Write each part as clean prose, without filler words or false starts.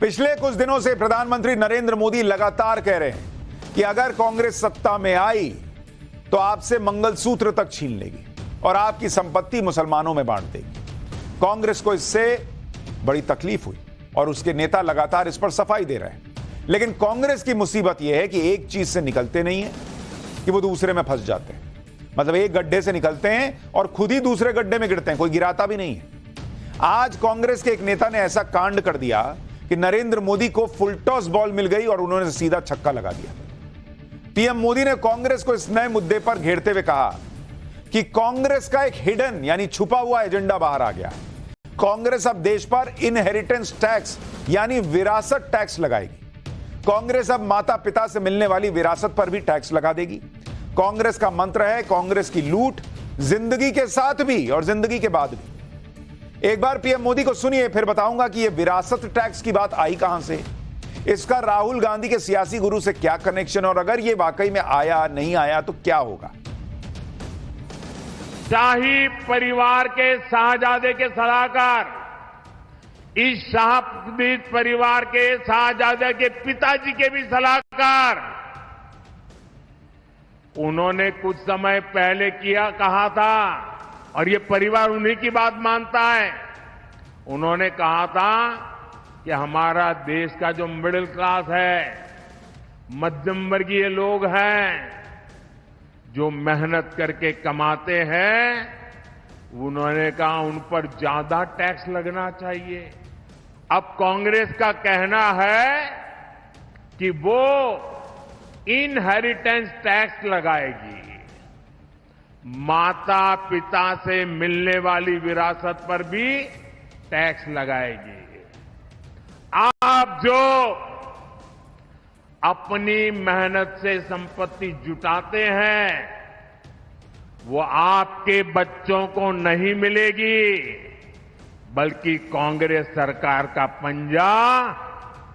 पिछले कुछ दिनों से प्रधानमंत्री नरेंद्र मोदी लगातार कह रहे हैं कि अगर कांग्रेस सत्ता में आई तो आपसे मंगलसूत्र तक छीन लेगी और आपकी संपत्ति मुसलमानों में बांट देगी। कांग्रेस को इससे बड़ी तकलीफ हुई और उसके नेता लगातार इस पर सफाई दे रहे हैं। लेकिन कांग्रेस की मुसीबत यह है कि एक चीज से निकलते नहीं है कि वो दूसरे में फंस जाते हैं। मतलब एक गड्ढे से निकलते हैं और खुद ही दूसरे गड्ढे में गिरते हैं, कोई गिराता भी नहीं है। आज कांग्रेस के एक नेता ने ऐसा कांड कर दिया कि नरेंद्र मोदी को फुल टॉस बॉल मिल गई और उन्होंने सीधा छक्का लगा दिया। पीएम मोदी ने कांग्रेस को इस नए मुद्दे पर घेरते हुए कहा कि कांग्रेस का एक हिडन यानी छुपा हुआ एजेंडा बाहर आ गया। कांग्रेस अब देश पर इनहेरिटेंस टैक्स यानी विरासत टैक्स लगाएगी। कांग्रेस अब माता पिता से मिलने वाली विरासत पर भी टैक्स लगा देगी। कांग्रेस का मंत्र है कांग्रेस की लूट, जिंदगी के साथ भी और जिंदगी के बाद भी। एक बार पीएम मोदी को सुनिए, फिर बताऊंगा कि यह विरासत टैक्स की बात आई कहां से, इसका राहुल गांधी के सियासी गुरु से क्या कनेक्शन, और अगर यह वाकई में आया नहीं आया तो क्या होगा। शाही परिवार के शाहजादे के सलाहकार, इस शाही परिवार के शाहजादे के पिताजी के भी सलाहकार, उन्होंने कुछ समय पहले कहा था, और ये परिवार उन्हीं की बात मानता है। उन्होंने कहा था कि हमारा देश का जो मिडिल क्लास है, मध्यम वर्गीय लोग हैं, जो मेहनत करके कमाते हैं, उन्होंने कहा उन पर ज्यादा टैक्स लगना चाहिए। अब कांग्रेस का कहना है कि वो इनहेरिटेंस टैक्स लगाएगी, माता पिता से मिलने वाली विरासत पर भी टैक्स लगाएगी। आप जो अपनी मेहनत से संपत्ति जुटाते हैं, वो आपके बच्चों को नहीं मिलेगी, बल्कि कांग्रेस सरकार का पंजा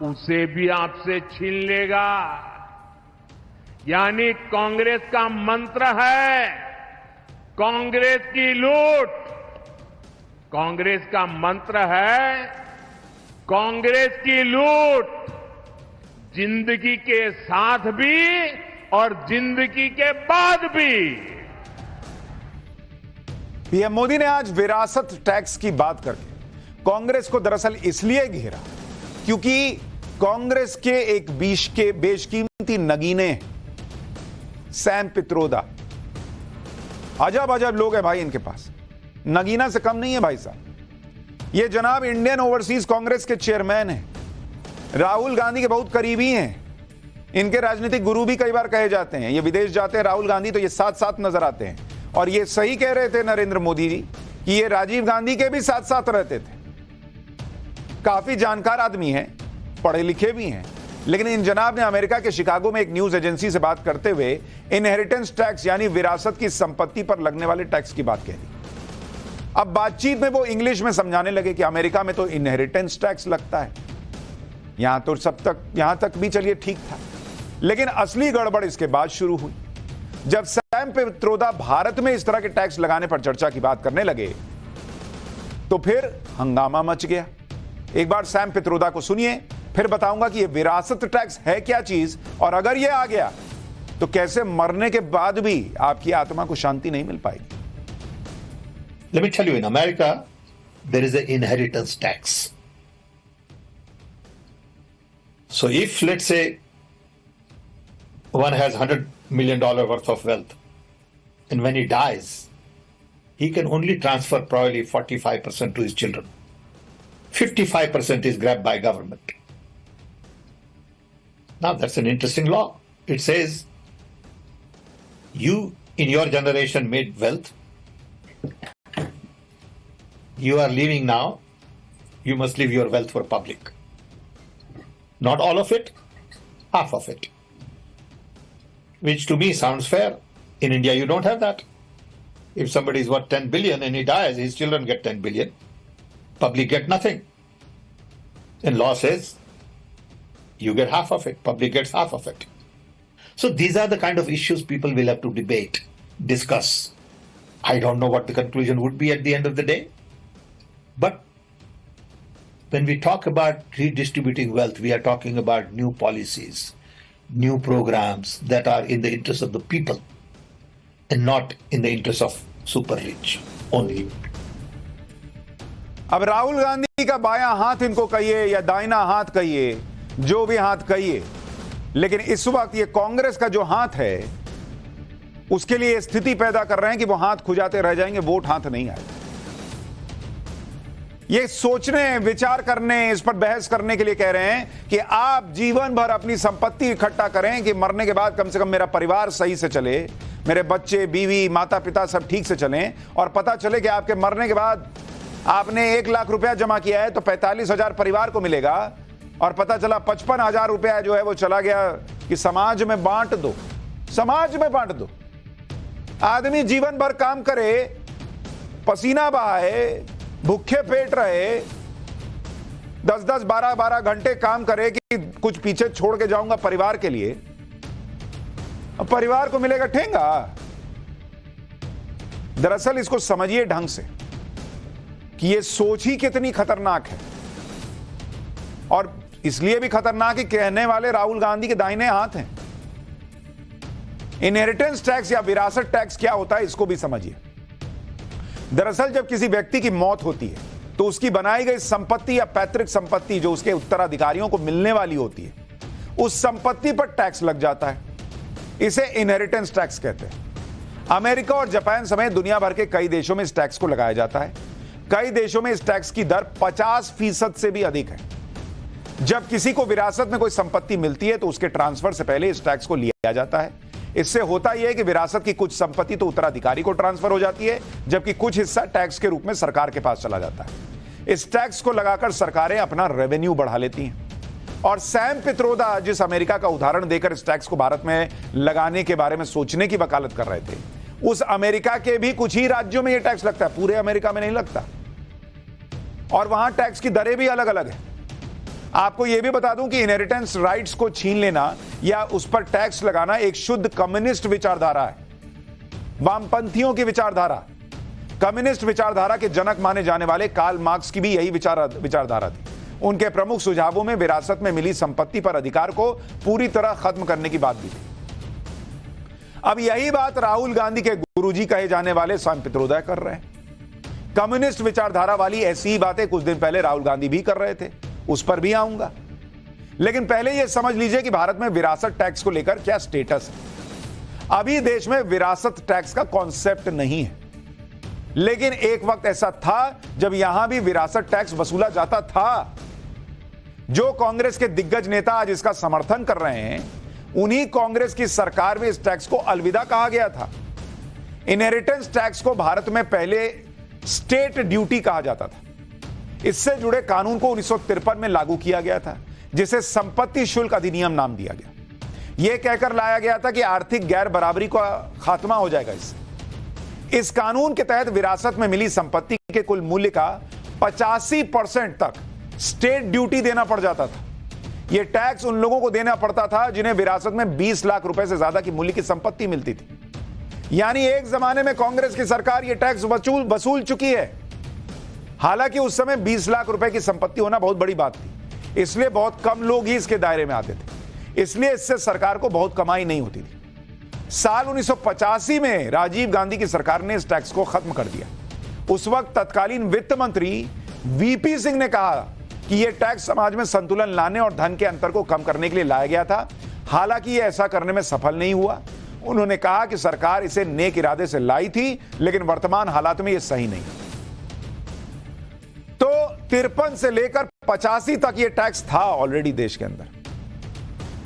उसे भी आपसे छीन लेगा। यानी कांग्रेस का मंत्र है कांग्रेस की लूट, कांग्रेस का मंत्र है कांग्रेस की लूट, जिंदगी के साथ भी और जिंदगी के बाद भी। पीएम मोदी ने आज विरासत टैक्स की बात करके कांग्रेस को दरअसल इसलिए घेरा क्योंकि कांग्रेस के एक बेशकीमती नगीने सैम पित्रोदा, अजब अजब लोग हैं भाई इनके पास, नगीना से कम नहीं है भाई साहब। ये जनाब इंडियन ओवरसीज कांग्रेस के चेयरमैन हैं, राहुल गांधी के बहुत करीबी हैं, इनके राजनीतिक गुरु भी कई बार कहे जाते हैं। ये विदेश जाते हैं राहुल गांधी तो ये साथ साथ नजर आते हैं, और ये सही कह रहे थे नरेंद्र मोदी जी कि ये राजीव गांधी के भी साथ साथ रहते थे। काफी जानकार आदमी हैं, पढ़े लिखे भी हैं, लेकिन इन जनाब ने अमेरिका के शिकागो में एक न्यूज एजेंसी से बात करते हुए इनहेरिटेंस टैक्स यानी विरासत की संपत्ति पर लगने वाले टैक्स की बात कह दी। अब बातचीत में वो इंग्लिश में समझाने लगे कि अमेरिका में तो इनहेरिटेंस टैक्स लगता है, यहां तो यहां तक भी चलिए ठीक था, लेकिन असली गड़बड़ इसके बाद शुरू हुई। जब सैम पित्रोदा भारत में इस तरह के टैक्स लगाने पर चर्चा की बात करने लगे तो फिर हंगामा मच गया। एक बार सैम पित्रोदा को सुनिए, फिर बताऊंगा कि यह विरासत टैक्स है क्या चीज, और अगर यह आ गया तो कैसे मरने के बाद भी आपकी आत्मा को शांति नहीं मिल पाएगी। Let me tell you, in America, there is an inheritance tax. So if, let's say, one has $100 million worth of wealth, and when he dies, he can only transfer probably 45% to his children. 55% is grabbed by government. Now, that's an interesting law. It says, you in your generation made wealth, you are leaving now, you must leave your wealth for public. Not all of it, half of it. Which to me sounds fair. In India, you don't have that. If somebody is worth 10 billion and he dies, his children get 10 billion. Public get nothing. And law says, you get half of it, public gets half of it. So these are the kind of issues people will have to debate, discuss. I don't know what the conclusion would be at the end of the day. But when we talk about redistributing wealth, we are talking about new policies, new programs that are in the interest of the people and not in the interest of super rich only. अब राहुल गांधी का बायां हाथ इनको कहिए या दाहिना हाथ कहिए, जो भी हाथ कहिए, लेकिन इस वक्त ये कांग्रेस का जो हाथ है उसके लिए स्थिति पैदा कर रहे हैं कि वो हाथ खुजाते रह जाएंगे, वोट हाथ नहीं आएगा। ये सोचने, विचार करने, इस पर बहस करने के लिए कह रहे हैं कि आप जीवन भर अपनी संपत्ति इकट्ठा करें कि मरने के बाद कम से कम मेरा परिवार सही से चले, मेरे बच्चे, बीवी, माता पिता सब ठीक से चलें, और पता चले कि आपके मरने के बाद आपने 1 लाख रुपया जमा किया है तो 45,000 परिवार को मिलेगा, और पता चला 55,000 रुपया जो है वो चला गया कि समाज में बांट दो, समाज में बांट दो। आदमी जीवन भर काम करे, पसीना बहाए, भूखे पेट रहे, 10-10, 12-12 घंटे काम करे कि कुछ पीछे छोड़ के जाऊंगा परिवार के लिए, अब परिवार को मिलेगा ठेंगा। दरअसल इसको समझिए ढंग से कि यह सोच ही कितनी खतरनाक है, और इसलिए भी खतरनाक है कहने वाले राहुल गांधी के दाहिने हाथ हैं। इनहेरिटेंस टैक्स या विरासत टैक्स क्या होता है इसको भी समझिए। दरअसल जब किसी व्यक्ति की मौत होती है तो उसकी बनाई गई संपत्ति या पैतृक संपत्ति जो उसके उत्तराधिकारियों को मिलने वाली होती है, उस संपत्ति पर टैक्स लग जाता है। इसे इनहेरिटेंस टैक्स कहते हैं। अमेरिका और जापान समेत दुनिया भर के कई देशों में इस टैक्स को लगाया जाता है। कई देशों में इस टैक्स की दर 50% से भी अधिक है। जब किसी को विरासत में कोई संपत्ति मिलती है तो उसके ट्रांसफर से पहले इस टैक्स को लिया जाता है। इससे होता यह है कि विरासत की कुछ संपत्ति तो उत्तराधिकारी को ट्रांसफर हो जाती है, जबकि कुछ हिस्सा टैक्स के रूप में सरकार के पास चला जाता है। इस टैक्स को लगाकर सरकारें अपना रेवेन्यू बढ़ा लेती हैं। और सैम पित्रोदा जिस अमेरिका का उदाहरण देकर इस टैक्स को भारत में लगाने के बारे में सोचने की वकालत कर रहे थे, उस अमेरिका के भी कुछ ही राज्यों में यह टैक्स लगता है, पूरे अमेरिका में नहीं लगता, और वहां टैक्स की दरें भी अलग अलग है। आपको यह भी बता दूं कि इनहेरिटेंस राइट्स को छीन लेना या उस पर टैक्स लगाना एक शुद्ध कम्युनिस्ट विचारधारा है, वामपंथियों की विचारधारा। कम्युनिस्ट विचारधारा के जनक माने जाने वाले कार्ल मार्क्स की भी यही विचारधारा थी। उनके प्रमुख सुझावों में विरासत में मिली संपत्ति पर अधिकार को पूरी तरह खत्म करने की बात भी थी। अब यही बात राहुल गांधी के गुरुजी कहे जाने वाले सैम पित्रोदा कर रहे हैं। कम्युनिस्ट विचारधारा वाली ऐसी ही बातें कुछ दिन पहले राहुल गांधी भी कर रहे थे, उस पर भी आऊंगा। लेकिन पहले यह समझ लीजिए कि भारत में विरासत टैक्स को लेकर क्या स्टेटस है। अभी देश में विरासत टैक्स का कॉन्सेप्ट नहीं है, लेकिन एक वक्त ऐसा था जब यहां भी विरासत टैक्स वसूला जाता था। जो कांग्रेस के दिग्गज नेता आज इसका समर्थन कर रहे हैं, उन्हीं कांग्रेस की सरकार में इस टैक्स को अलविदा कहा गया था। इनहेरिटेंस टैक्स को भारत में पहले स्टेट ड्यूटी कहा जाता था। इससे जुड़े कानून को 1953 में लागू किया गया था, जिसे संपत्ति शुल्क अधिनियम नाम दिया गया। यह कहकर लाया गया था कि आर्थिक गैर बराबरी का खात्मा हो जाएगा इससे। इस कानून के तहत विरासत में मिली संपत्ति के कुल मूल्य का 85% तक स्टेट ड्यूटी देना पड़ जाता था। यह टैक्स उन लोगों को देना पड़ता था जिन्हें विरासत में 20 लाख रुपए से ज्यादा की मूल्य की संपत्ति मिलती थी। यानी एक जमाने में कांग्रेस की सरकार यह टैक्स वसूल चुकी है। हालांकि उस समय 20 लाख रुपए की संपत्ति होना बहुत बड़ी बात थी, इसलिए बहुत कम लोग ही इसके दायरे में आते थे। इसलिए इससे सरकार को बहुत कमाई नहीं होती थी। साल 1985 में राजीव गांधी की सरकार ने इस टैक्स को खत्म कर दिया। उस वक्त तत्कालीन वित्त मंत्री वीपी सिंह ने कहा कि यह टैक्स समाज में संतुलन लाने और धन के अंतर को कम करने के लिए लाया गया था। हालांकि यह ऐसा करने में सफल नहीं हुआ। उन्होंने कहा कि सरकार इसे नेक इरादे से लाई थी, लेकिन वर्तमान हालात में यह सही नहीं। तो 53 से लेकर 85 तक यह टैक्स था ऑलरेडी देश के अंदर।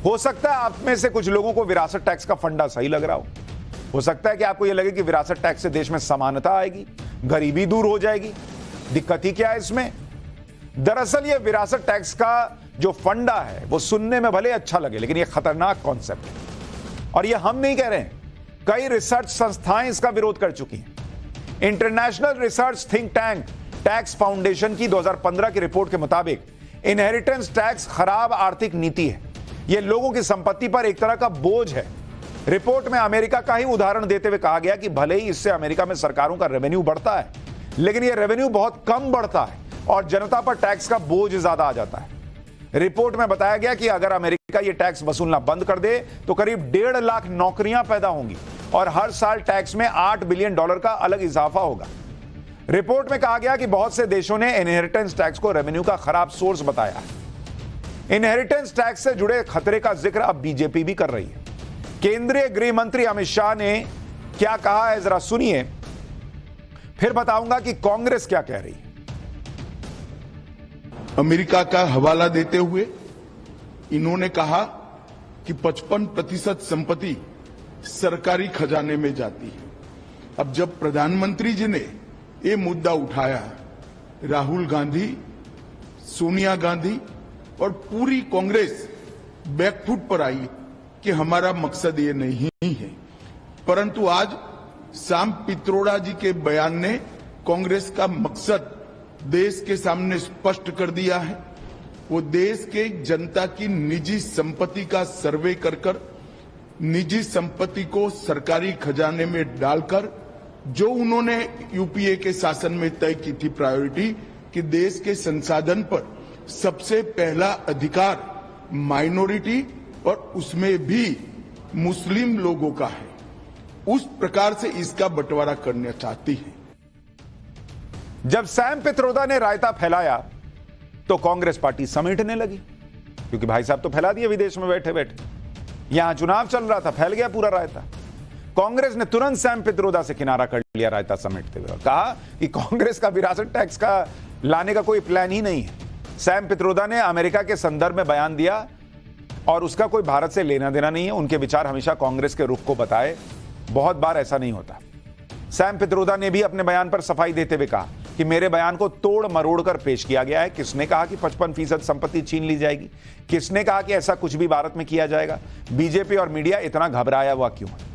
हो सकता है आप में से कुछ लोगों को विरासत टैक्स का फंडा सही लग रहा हो सकता है कि आपको यह लगे कि विरासत टैक्स से देश में समानता आएगी, गरीबी दूर हो जाएगी। दिक्कत ही क्या है इसमें? दरअसल यह विरासत टैक्स का जो फंडा है वो सुनने में भले अच्छा लगे, लेकिन यह खतरनाक कॉन्सेप्ट है। और यह हम नहीं कह रहे हैं, कई रिसर्च संस्थाएं इसका विरोध कर चुकी हैं। International research think tank tax foundation की 2015 की रिपोर्ट के मुताबिक इनहेरिटेंस टैक्स खराब आर्थिक नीति है। यह लोगों की संपत्ति पर एक तरह का बोझ है। रिपोर्ट में अमेरिका का ही उदाहरण देते हुए कहा गया कि भले ही इससे अमेरिका में सरकारों का रेवेन्यू बढ़ता है, लेकिन यह रेवेन्यू बहुत कम बढ़ता है और जनता पर टैक्स का बोझ ज्यादा आ जाता है। रिपोर्ट में बताया गया कि अगर अमेरिका ये टैक्स वसूलना बंद कर दे तो करीब 1.5 लाख नौकरियां पैदा होंगी और हर साल टैक्स में $8 बिलियन का अलग इजाफा होगा। रिपोर्ट में कहा गया कि बहुत से देशों ने इनहेरिटेंस टैक्स को रेवेन्यू का खराब सोर्स बताया है। इनहेरिटेंस टैक्स से जुड़े खतरे का जिक्र अब बीजेपी भी कर रही है। केंद्रीय गृह मंत्री अमित शाह ने क्या कहा है, जरा सुनिए, फिर बताऊंगा कि कांग्रेस क्या कह रही है। अमेरिका का हवाला देते हुए इन्होंने कहा कि 55% संपत्ति सरकारी खजाने में जाती है। अब जब प्रधानमंत्री जी ने ये मुद्दा उठाया, राहुल गांधी, सोनिया गांधी और पूरी कांग्रेस बैकफुट पर आई कि हमारा मकसद ये नहीं है। परंतु आज सैम पित्रोड़ा जी के बयान ने कांग्रेस का मकसद देश के सामने स्पष्ट कर दिया है। वो देश के जनता की निजी संपत्ति का सर्वे कर निजी संपत्ति को सरकारी खजाने में डालकर जो उन्होंने यूपीए के शासन में तय की थी प्रायोरिटी कि देश के संसाधन पर सबसे पहला अधिकार माइनॉरिटी और उसमें भी मुस्लिम लोगों का है, उस प्रकार से इसका बंटवारा करना चाहती है। जब सैम पित्रोदा ने रायता फैलाया तो कांग्रेस पार्टी समेटने लगी, क्योंकि भाई साहब तो फैला दिए विदेश में बैठे बैठे, यहां चुनाव चल रहा था, फैल गया पूरा रायता। कांग्रेस ने तुरंत सैम पित्रोदा से किनारा कर लिया रायता समेटते हुए और कहा कि कांग्रेस का विरासत टैक्स का लाने का कोई प्लान ही नहीं है। सैम पित्रोदा ने अमेरिका के संदर्भ में बयान दिया और उसका कोई भारत से लेना देना नहीं है। उनके विचार हमेशा कांग्रेस के रुख को बताए, बहुत बार ऐसा नहीं होता। सैम पित्रोदा ने भी अपने बयान पर सफाई देते हुए कहा कि मेरे बयान को तोड़ मरोड़ कर पेश किया गया है। किसने कहा कि 55% संपत्ति छीन ली जाएगी? किसने कहा कि ऐसा कुछ भी भारत में किया जाएगा? बीजेपी और मीडिया इतना घबराया हुआ क्यों है?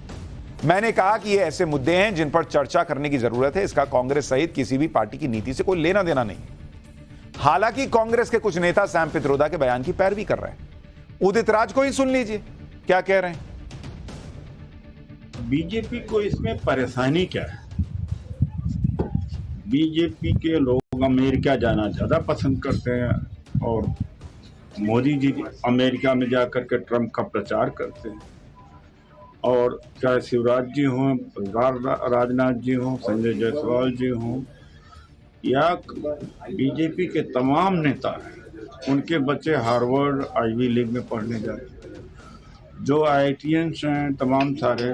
मैंने कहा कि ये ऐसे मुद्दे हैं जिन पर चर्चा करने की जरूरत है। इसका कांग्रेस सहित किसी भी पार्टी की नीति से कोई लेना देना नहीं। हालांकि कांग्रेस के कुछ नेता सैम पित्रोदा के बयान की पैरवी कर रहे हैं। उदित राज को ही सुन लीजिए क्या कह रहे हैं। बीजेपी को इसमें परेशानी क्या है? बीजेपी के लोग अमेरिका जाना ज्यादा पसंद करते हैं और मोदी जी अमेरिका में जाकर के ट्रंप का प्रचार करते हैं। और चाहे शिवराज जी हों, राजनाथ जी हों, संजय जायसवाल जी हों या बीजेपी के तमाम नेता हैं, उनके बच्चे हार्वर्ड आईवी लीग में पढ़ने जाते हैं। जो आईआईटीएंस हैं तमाम सारे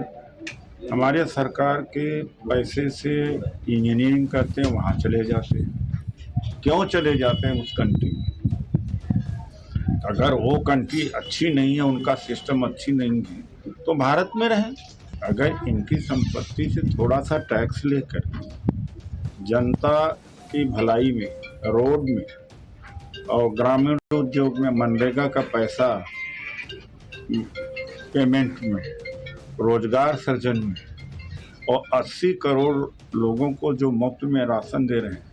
हमारे सरकार के पैसे से इंजीनियरिंग करते हैं, वहाँ चले जाते हैं। क्यों चले जाते हैं उस कंट्री में? अगर वो कंट्री अच्छी नहीं है, उनका सिस्टम अच्छी नहीं है, तो भारत में रहें। अगर इनकी संपत्ति से थोड़ा सा टैक्स लेकर जनता की भलाई में, रोड में और ग्रामीण उद्योग में, मनरेगा का पैसा पेमेंट में, रोजगार सृजन में और 80 करोड़ लोगों को जो मुफ्त में राशन दे रहे हैं,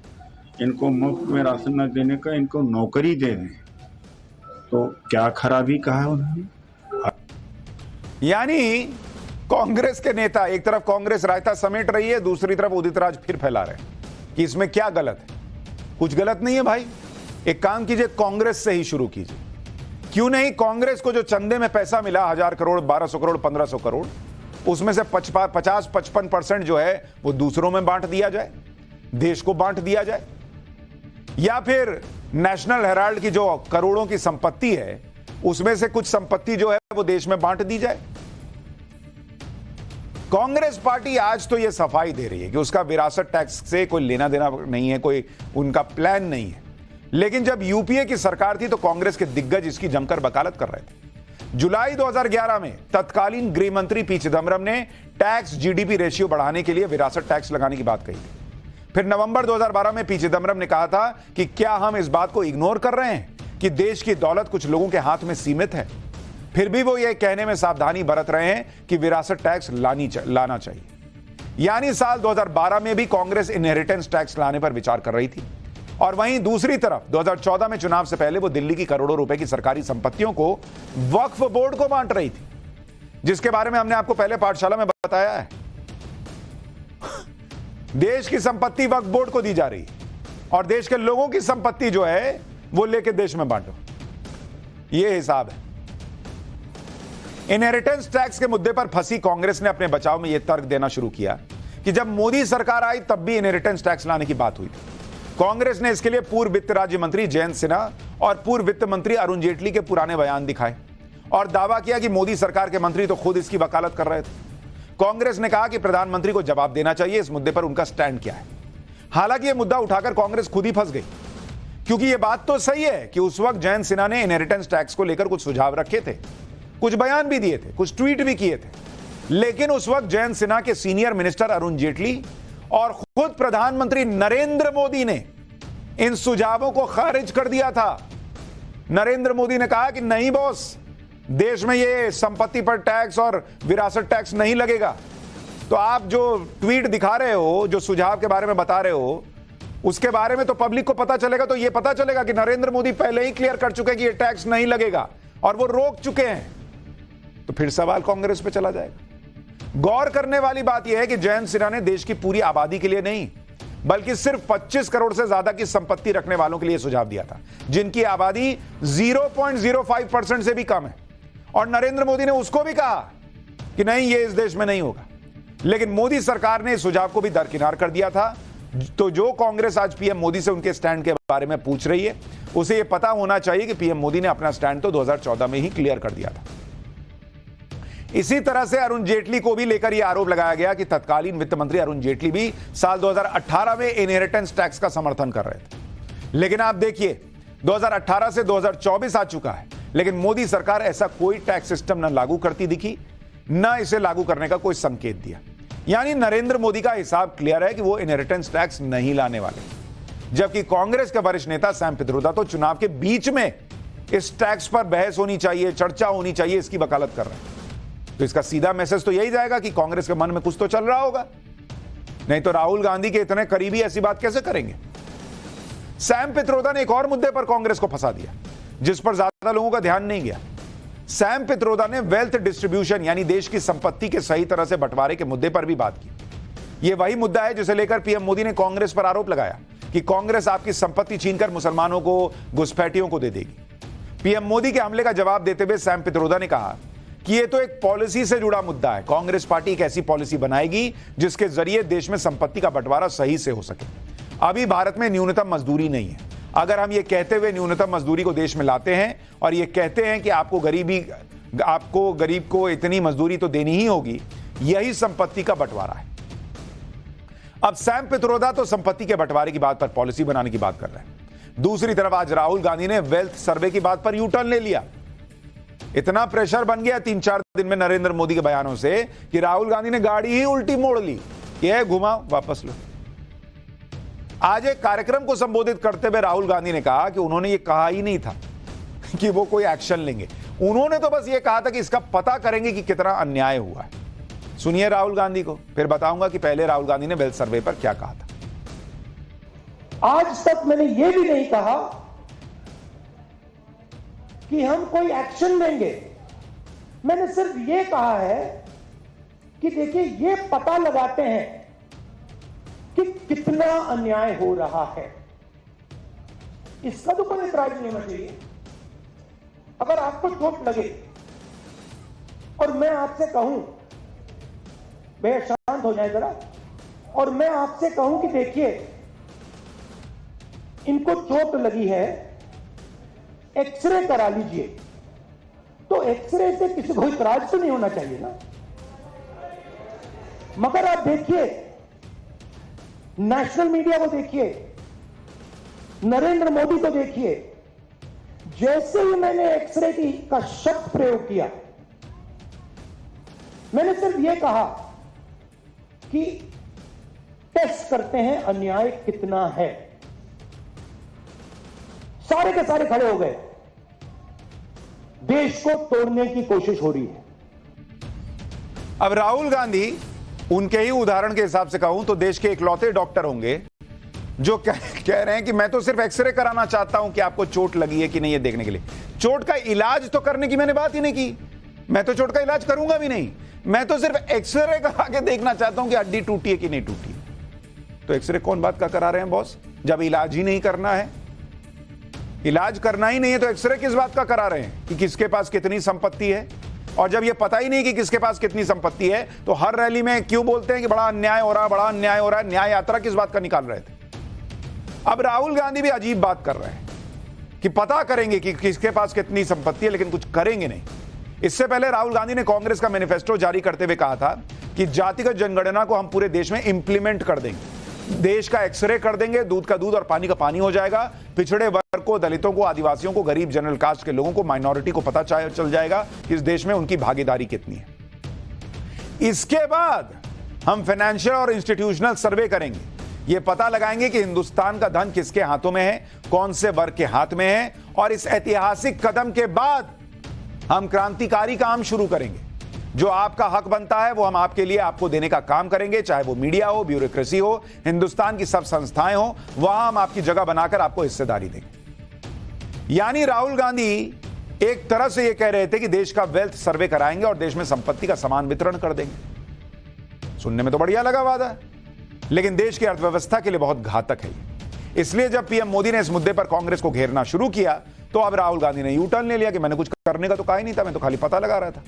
इनको मुफ्त में राशन न देने का इनको नौकरी दे रहे हैं, तो क्या खराबी कहा उन्होंने? यानी कांग्रेस के नेता, एक तरफ कांग्रेस रायता समेट रही है, दूसरी तरफ उदित राज फिर फैला रहे हैं कि इसमें क्या गलत है। कुछ गलत नहीं है भाई। एक काम कीजिए, कांग्रेस से ही शुरू कीजिए। क्यों नहीं कांग्रेस को जो चंदे में पैसा मिला 1000 करोड़, 1200 करोड़, 1500 करोड़, उसमें से 50-55% जो है वो दूसरों में बांट दिया जाए, देश को बांट दिया जाए। या फिर नेशनल हेराल्ड की जो करोड़ों की संपत्ति है उसमें से कुछ संपत्ति जो है वो देश में बांट दी जाए। कांग्रेस पार्टी आज तो यह सफाई दे रही है कि उसका विरासत टैक्स से कोई लेना देना नहीं है, कोई उनका प्लान नहीं है। लेकिन जब यूपीए की सरकार थी तो कांग्रेस के दिग्गज इसकी जमकर वकालत कर रहे थे। जुलाई 2011 में तत्कालीन गृह मंत्री पी चिदम्बरम ने टैक्स जीडीपी रेशियो बढ़ाने के लिए विरासत टैक्स लगाने की बात कही थी। फिर नवंबर 2012 में पी चिदम्बरम ने कहा था कि क्या हम इस बात को इग्नोर कर रहे हैं कि देश की दौलत कुछ लोगों के हाथ में सीमित है? फिर भी वो ये कहने में सावधानी बरत रहे हैं कि विरासत टैक्स लाना चाहिए। यानी साल 2012 में भी कांग्रेस इनहेरिटेंस टैक्स लाने पर विचार कर रही थी और वहीं दूसरी तरफ 2014 में चुनाव से पहले वो दिल्ली की करोड़ों रुपए की सरकारी संपत्तियों को वक्फ बोर्ड को बांट रही थी, जिसके बारे में हमने आपको पहले पाठशाला में बताया है। देश की संपत्ति वक्फ बोर्ड को दी जा रही है। और देश के लोगों की संपत्ति जो है वो लेके देश में बांटो। ये हिसाब है। इनहेरिटेंस टैक्स के मुद्दे पर फंसी कांग्रेस ने अपने बचाव में यह तर्क देना शुरू किया कि जब मोदी सरकार आई तब भी इनहेरिटेंस टैक्स लाने की बात हुई थी। कांग्रेस ने इसके लिए पूर्व वित्त राज्य मंत्री जयंत सिन्हा और पूर्व वित्त मंत्री अरुण जेटली के पुराने बयान दिखाए और दावा किया कि मोदी सरकार के मंत्री तो खुद इसकी वकालत कर रहे थे। कांग्रेस ने कहा कि प्रधानमंत्री को जवाब देना चाहिए इस मुद्दे पर उनका स्टैंड क्या है। हालांकि यह मुद्दा उठाकर कांग्रेस खुद ही फंस गई, क्योंकि यह बात तो सही है कि उस वक्त जयंत सिन्हा ने इनहेरिटेंस टैक्स को लेकर कुछ सुझाव रखे थे, कुछ बयान भी दिए थे, कुछ ट्वीट भी किए थे, लेकिन उस वक्त जयंत सिन्हा के सीनियर मिनिस्टर अरुण जेटली और खुद प्रधानमंत्री नरेंद्र मोदी ने इन सुझावों को खारिज कर दिया था। नरेंद्र मोदी ने कहा कि नहीं बॉस, देश में ये संपत्ति पर टैक्स और विरासत टैक्स नहीं लगेगा। तो आप जो ट्वीट दिखा रहे हो, जो सुझाव के बारे में बता रहे हो, उसके बारे में तो पब्लिक को पता चलेगा, तो ये पता चलेगा कि नरेंद्र मोदी पहले ही क्लियर कर चुके हैं कि ये टैक्स नहीं लगेगा और वो रोक चुके हैं। तो फिर सवाल कांग्रेस पे चला जाएगा। गौर करने वाली बात यह है कि जयंत सिन्हा ने देश की पूरी आबादी के लिए नहीं, बल्कि सिर्फ 25 करोड़ से ज्यादा की संपत्ति रखने वालों के लिए सुझाव दिया था, जिनकी आबादी 0.05% से भी कम है। और नरेंद्र मोदी ने उसको भी कहा कि नहीं, ये इस देश में नहीं होगा। लेकिन मोदी सरकार ने इस सुझाव को भी दरकिनार कर दिया था। तो जो कांग्रेस आज पीएम मोदी से उनके स्टैंड के बारे में पूछ रही है, उसे यह पता होना चाहिए कि पीएम मोदी ने अपना स्टैंड तो 2014 में ही क्लियर कर दिया था। इसी तरह से अरुण जेटली को भी लेकर यह आरोप लगाया गया कि तत्कालीन वित्त मंत्री अरुण जेटली भी साल 2018 में इनहेरिटेंस टैक्स का समर्थन कर रहे थे। लेकिन आप देखिए, 2018 से 2024 आ चुका है, लेकिन मोदी सरकार ऐसा कोई टैक्स सिस्टम न लागू करती दिखी, न इसे लागू करने का कोई संकेत दिया। यानी नरेंद्र मोदी का हिसाब क्लियर है कि वो इनहेरिटेंस टैक्स नहीं लाने वाले, जबकि कांग्रेस के वरिष्ठ नेता सैम पित्रोदा तो चुनाव के बीच में इस टैक्स पर बहस होनी चाहिए, चर्चा होनी चाहिए, इसकी वकालत कर रहे हैं। तो इसका सीधा मैसेज तो यही जाएगा कि कांग्रेस के मन में कुछ तो चल रहा होगा, नहीं तो राहुल गांधी के इतने करीबी ऐसी बात कैसे करेंगे। सैम पित्रोदा ने एक और मुद्दे पर कांग्रेस को फंसा दिया, जिस पर ज्यादा लोगों का ध्यान नहीं गया। सैम पित्रोदा ने वेल्थ डिस्ट्रीब्यूशन यानी देश की संपत्ति के सही तरह से बंटवारे के मुद्दे पर भी बात की। यह वही मुद्दा है जिसे लेकर पीएम मोदी ने कांग्रेस पर आरोप लगाया कि कांग्रेस आपकी संपत्ति छीनकर मुसलमानों को, घुसपैठियों को दे देगी। पीएम मोदी के हमले का जवाब देते हुए सैम पित्रोदा ने कहा कि यह तो एक पॉलिसी से जुड़ा मुद्दा है। कांग्रेस पार्टी एक ऐसी पॉलिसी बनाएगी जिसके जरिए देश में संपत्ति का बंटवारा सही से हो सके। अभी भारत में न्यूनतम मजदूरी नहीं है। अगर हम ये कहते हुए न्यूनतम मजदूरी को देश में लाते हैं और ये कहते हैं कि आपको गरीब को इतनी मजदूरी तो देनी ही होगी, यही संपत्ति का बंटवारा है। अब सैम पित्रोदा तो संपत्ति के बंटवारे की बात पर पॉलिसी बनाने की बात कर रहे हैं। दूसरी तरफ आज राहुल गांधी ने वेल्थ सर्वे की बात पर यू टर्न ले लिया। इतना प्रेशर बन गया 3-4 दिन में नरेंद्र मोदी के बयानों से कि राहुल गांधी ने गाड़ी ही उल्टी मोड़ ली, यह घुमाओ वापस लो। आज एक कार्यक्रम को संबोधित करते हुए राहुल गांधी ने कहा कि उन्होंने ये कहा ही नहीं था कि वो कोई एक्शन लेंगे। उन्होंने तो बस ये कहा था कि इसका पता करेंगे कि कितना अन्याय हुआ है। सुनिए राहुल गांधी को, फिर बताऊंगा कि पहले राहुल गांधी ने वेल्थ सर्वे पर क्या कहा था। आज तक मैंने ये भी नहीं कहा कि हम कोई एक्शन लेंगे। मैंने सिर्फ ये कहा है कि देखिए, ये पता लगाते हैं कि कितना अन्याय हो रहा है। इसका तो कोई ऐतराज नहीं होना चाहिए। अगर आपको चोट लगे और मैं आपसे कहूं, भैया शांत हो जाए जरा, और मैं आपसे कहूं कि देखिए इनको चोट लगी है, एक्सरे करा लीजिए, तो एक्सरे से किसी को इतराज तो नहीं होना चाहिए ना। मगर आप देखिए, नेशनल मीडिया को देखिए, नरेंद्र मोदी को देखिए, जैसे ही मैंने एक्सरे का शब्द प्रयोग किया, मैंने सिर्फ यह कहा कि टेस्ट करते हैं अन्याय कितना है। सारे के सारे खड़े हो गए। देश को तोड़ने की कोशिश हो रही है। अब राहुल गांधी, उनके ही उदाहरण के हिसाब से कहूं तो देश के इकलौते डॉक्टर होंगे जो कह रहे हैं कि मैं तो सिर्फ एक्सरे कराना चाहता हूं कि आपको चोट लगी है कि नहीं, ये देखने के लिए। चोट का इलाज तो करने की मैंने बात ही नहीं की। मैं तो चोट का इलाज करूंगा भी नहीं। मैं तो सिर्फ एक्सरे करा के देखना चाहता हूं कि हड्डी टूटी है कि नहीं टूटी। तो एक्सरे कौन बात का करा रहे हैं बॉस? जब इलाज ही नहीं करना है? इलाज करना ही नहीं है तो एक्सरे किस बात का करा रहे हैं कि किसके पास कितनी संपत्ति है? और जब ये पता ही नहीं कि किसके पास कितनी संपत्ति है तो हर रैली में क्यों बोलते हैं कि बड़ा अन्याय हो रहा है, बड़ा अन्याय हो रहा है? न्याय यात्रा किस बात का निकाल रहे थे? अब राहुल गांधी भी अजीब बात कर रहे हैं कि पता करेंगे कि किसके पास कितनी संपत्ति है, लेकिन कुछ करेंगे नहीं। इससे पहले राहुल गांधी ने कांग्रेस का मैनिफेस्टो जारी करते हुए कहा था कि जातिगत जनगणना को हम पूरे देश में इंप्लीमेंट कर देंगे, देश का एक्सरे कर देंगे, दूध का दूध और पानी का पानी हो जाएगा। पिछड़े वर्ग को, दलितों को, आदिवासियों को, गरीब जनरल कास्ट के लोगों को, माइनॉरिटी को पता चल जाएगा कि इस देश में उनकी भागीदारी कितनी है। इसके बाद हम फाइनेंशियल और इंस्टीट्यूशनल सर्वे करेंगे, यह पता लगाएंगे कि हिंदुस्तान का धन किसके हाथों में है, कौन से वर्ग के हाथ में है। और इस ऐतिहासिक कदम के बाद हम क्रांतिकारी काम शुरू करेंगे। जो आपका हक बनता है वो हम आपके लिए, आपको देने का काम करेंगे, चाहे वो मीडिया हो, ब्यूरोक्रेसी हो, हिंदुस्तान की सब संस्थाएं हो, वहां हम आपकी जगह बनाकर आपको हिस्सेदारी देंगे। यानी राहुल गांधी एक तरह से ये कह रहे थे कि देश का वेल्थ सर्वे कराएंगे और देश में संपत्ति का समान वितरण कर देंगे। सुनने में तो बढ़िया लगा वादा, लेकिन देश की अर्थव्यवस्था के लिए बहुत घातक है। इसलिए जब पीएम मोदी ने इस मुद्दे पर कांग्रेस को घेरना शुरू किया तो अब राहुल गांधी ने यू टर्न ले लिया कि मैंने कुछ करने का तो कहा ही नहीं था, मैं तो खाली पता लगा रहा था।